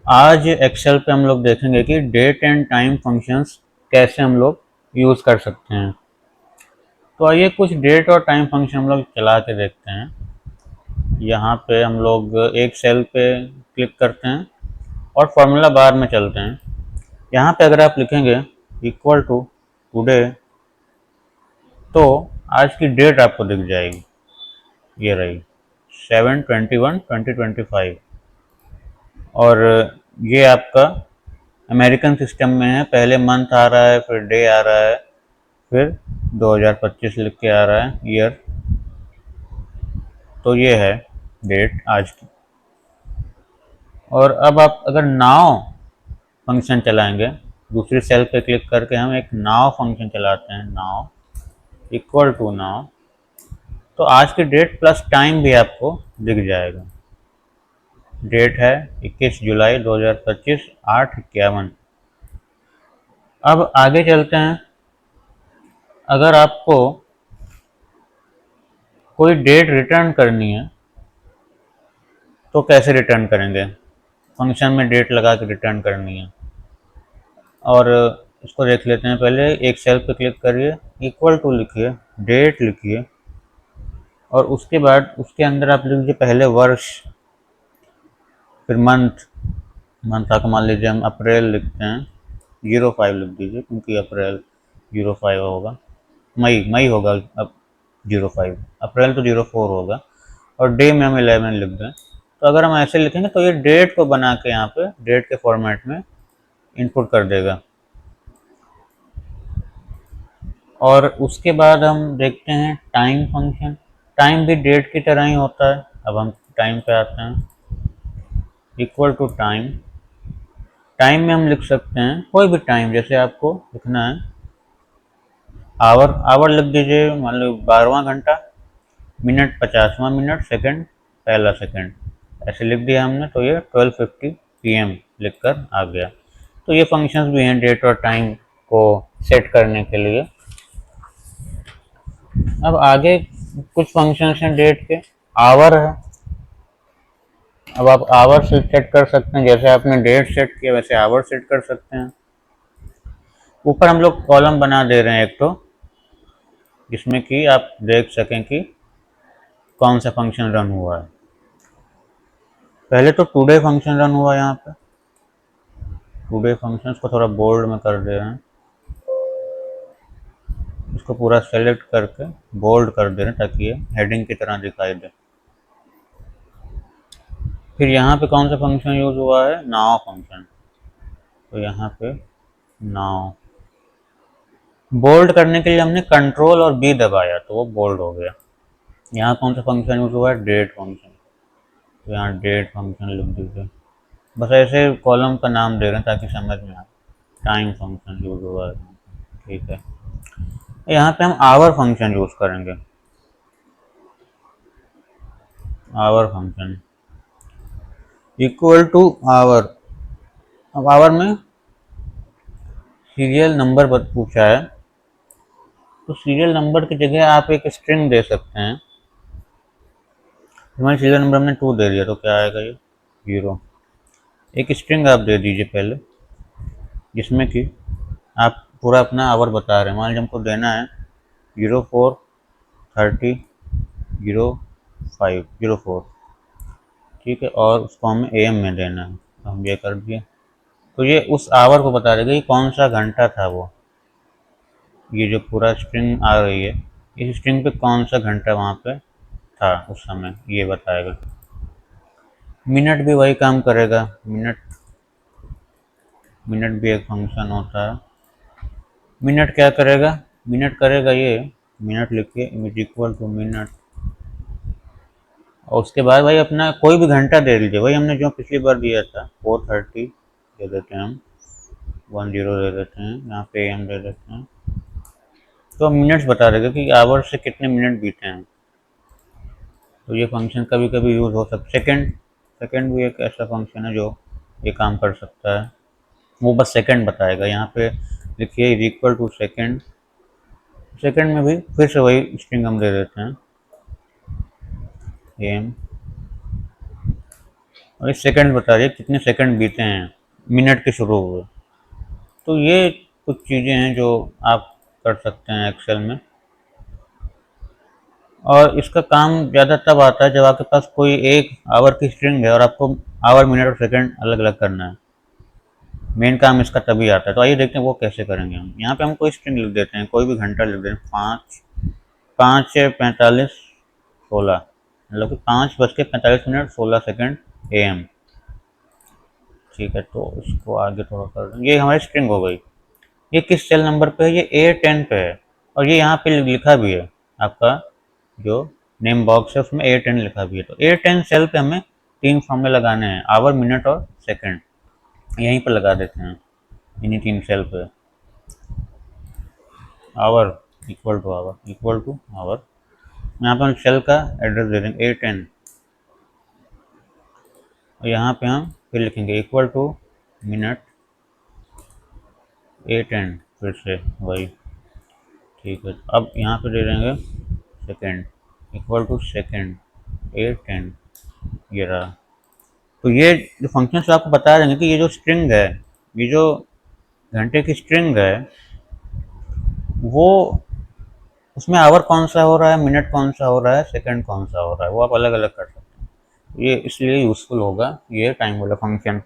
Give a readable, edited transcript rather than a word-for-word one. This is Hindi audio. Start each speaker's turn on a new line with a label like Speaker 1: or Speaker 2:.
Speaker 1: आज एक्सेल पे हम लोग देखेंगे कि डेट एंड टाइम फंक्शंस कैसे हम लोग यूज़ कर सकते हैं। तो आइए कुछ डेट और टाइम फंक्शन हम लोग चला के देखते हैं। यहाँ पे हम लोग एक सेल पे क्लिक करते हैं और फॉर्मूला बार में चलते हैं। यहाँ पे अगर आप लिखेंगे इक्वल टू टुडे, तो आज की डेट आपको दिख जाएगी, ये रही 7/21/2025। और ये आपका अमेरिकन सिस्टम में है, पहले मंथ आ रहा है, फिर डे आ रहा है, फिर 2025 लिख के आ रहा है ईयर। तो ये है डेट आज की। और अब आप अगर नाउ फंक्शन चलाएंगे, दूसरी सेल पे क्लिक करके हम एक नाउ फंक्शन चलाते हैं, नाउ इक्वल टू नाउ, तो आज की डेट प्लस टाइम भी आपको दिख जाएगा। डेट है 21 जुलाई 2025, 8:51। अब आगे चलते हैं। अगर आपको कोई डेट रिटर्न करनी है तो कैसे रिटर्न करेंगे? फंक्शन में डेट लगा के रिटर्न करनी है। और इसको देख लेते हैं। पहले एक सेल पे क्लिक करिए, इक्वल टू लिखिए, डेट लिखिए, और उसके बाद उसके अंदर आप लिख लीजिए पहले वर्ष, फिर मंथ। मंथ का मान लीजिए हम अप्रैल लिखते हैं, 05 लिख दीजिए क्योंकि अप्रैल 05 होगा। मई मई होगा अब 05, अप्रैल तो 04 होगा। और डे में हम 11 लिख दें। तो अगर हम ऐसे लिखेंगे तो ये डेट को बना के यहाँ पे डेट के फॉर्मेट में इनपुट कर देगा। और उसके बाद हम देखते हैं टाइम फंक्शन। टाइम भी डेट की तरह ही होता है। अब हम टाइम पे आते हैं, इक्वल टू टाइम। टाइम में हम लिख सकते हैं कोई भी टाइम, जैसे आपको लिखना है आवर, आवर लिख दीजिए, मान लो 12वां घंटा, मिनट 50वां मिनट, सेकंड पहला सेकंड, ऐसे लिख दिया हमने तो ये 12:50 PM लिख कर आ गया। तो ये फंक्शंस भी हैं डेट और टाइम को सेट करने के लिए। अब आगे कुछ फंक्शंस हैं डेट के। आवर है, अब आप आवर से सेट कर सकते हैं, जैसे आपने डेट सेट किया वैसे आवर सेट कर सकते हैं। ऊपर हम लोग कॉलम बना दे रहे हैं एक तो, जिसमें कि आप देख सकें कि कौन सा फंक्शन रन हुआ है। पहले तो टुडे फंक्शन रन हुआ, यहाँ पे टुडे फंक्शन को थोड़ा बोल्ड में कर दे रहे हैं, इसको पूरा सेलेक्ट करके बोल्ड कर दे रहे हैं ताकि ये हेडिंग की तरह दिखाई दे। फिर यहाँ पे कौन सा फंक्शन यूज हुआ है? Now function. तो यहाँ पे नाउ बोल्ड करने के लिए हमने कंट्रोल और बी दबाया तो वो बोल्ड हो गया। यहाँ कौन सा फंक्शन यूज हुआ है? Date function. तो यहाँ डेट फंक्शन लिख दीजिए। बस ऐसे कॉलम का नाम दे रहे हैं ताकि समझ में आए। टाइम फंक्शन यूज हुआ है, ठीक है। यहाँ पे हम आवर फंक्शन यूज करेंगे, hour function equal to hour. अब आवर में सीरियल नंबर पूछा है, तो सीरियल नंबर की जगह आप एक स्ट्रिंग दे सकते हैं। हमारे सीरियल नंबर हमने 2 दे दिया तो क्या आएगा? ये 0। एक स्ट्रिंग आप दे दीजिए पहले, जिसमें कि आप पूरा अपना आवर बता रहे हैं। मान लीजिए हमको देना है 04:30:05:04, ठीक है, और उसको हमें AM में देना है, तो हम ये कर दिए। तो ये उस आवर को बता देगा कि कौन सा घंटा था वो। ये जो पूरा स्ट्रिंग आ रही है, इस स्ट्रिंग पे कौन सा घंटा वहाँ पे था उस समय, ये बताएगा। मिनट भी वही काम करेगा, मिनट, मिनट भी एक फंक्शन होता है। मिनट क्या करेगा? मिनट करेगा ये, मिनट लिखिए, इमेज इक्वल टू मिनट, और उसके बाद भाई अपना कोई भी घंटा दे दीजिए। वही हमने जो पिछली बार दिया था, 4:30 दे देते हैं हम, 10 दे देते हैं, यहाँ पे AM दे देते हैं। तो मिनट्स बता देगा कि आवर से कितने मिनट बीते हैं। तो ये फंक्शन कभी कभी यूज़ हो सकता है। सेकंड, सेकंड भी एक ऐसा फंक्शन है जो ये काम कर सकता है। वो बस सेकंड बताएगा। यहाँ पे लिखिए is equal to second. Second में भी फिर से वही स्ट्रिंग हम दे देते हैं, एम। और ये सेकंड बता रही है कितने सेकंड बीते हैं मिनट के शुरू हुए। तो ये कुछ चीज़ें हैं जो आप कर सकते हैं एक्सेल में, और इसका काम ज़्यादा तब आता है जब आपके पास कोई एक आवर की स्ट्रिंग है और आपको आवर मिनट और सेकंड अलग अलग करना है। मेन काम इसका तभी आता है। तो आइए देखते हैं वो कैसे करेंगे हम। यहाँ पे हम कोई स्ट्रिंग लिख देते हैं, कोई भी घंटा लिख देते हैं, 5:45 16, मतलब कि 5:45 AM। ठीक है, तो इसको आगे थोड़ा कर दें। ये हमारी स्ट्रिंग हो गई। ये किस सेल नंबर पे है? ये A10 पे है, और ये यहाँ पे लिखा भी है, आपका जो नेम बॉक्स है उसमें A10 लिखा भी है। तो A10 सेल पे हमें 3 फॉर्मूले लगाने हैं, आवर मिनट और सेकंड। यहीं पर लगा देते हैं, इन्हीं 3 सेल पे। Hour equal to hour equal to hour, यहाँ पे हम सेल का एड्रेस दे देंगे A10, और यहाँ पे हम फिर लिखेंगे इक्वल टू मिनट A10, फिर से वही। ठीक है, अब यहाँ पे दे देंगे second equal to second A10, ये रहा। तो ये जो फंक्शन आपको बता देंगे कि ये जो स्ट्रिंग है, ये जो घंटे की स्ट्रिंग है, वो उसमें आवर कौन सा हो रहा है, मिनट कौन सा हो रहा है, सेकंड कौन सा हो रहा है, वो आप अलग अलग कर सकते हैं। ये इसलिए यूज़फुल होगा ये टाइम वाला फंक्शन।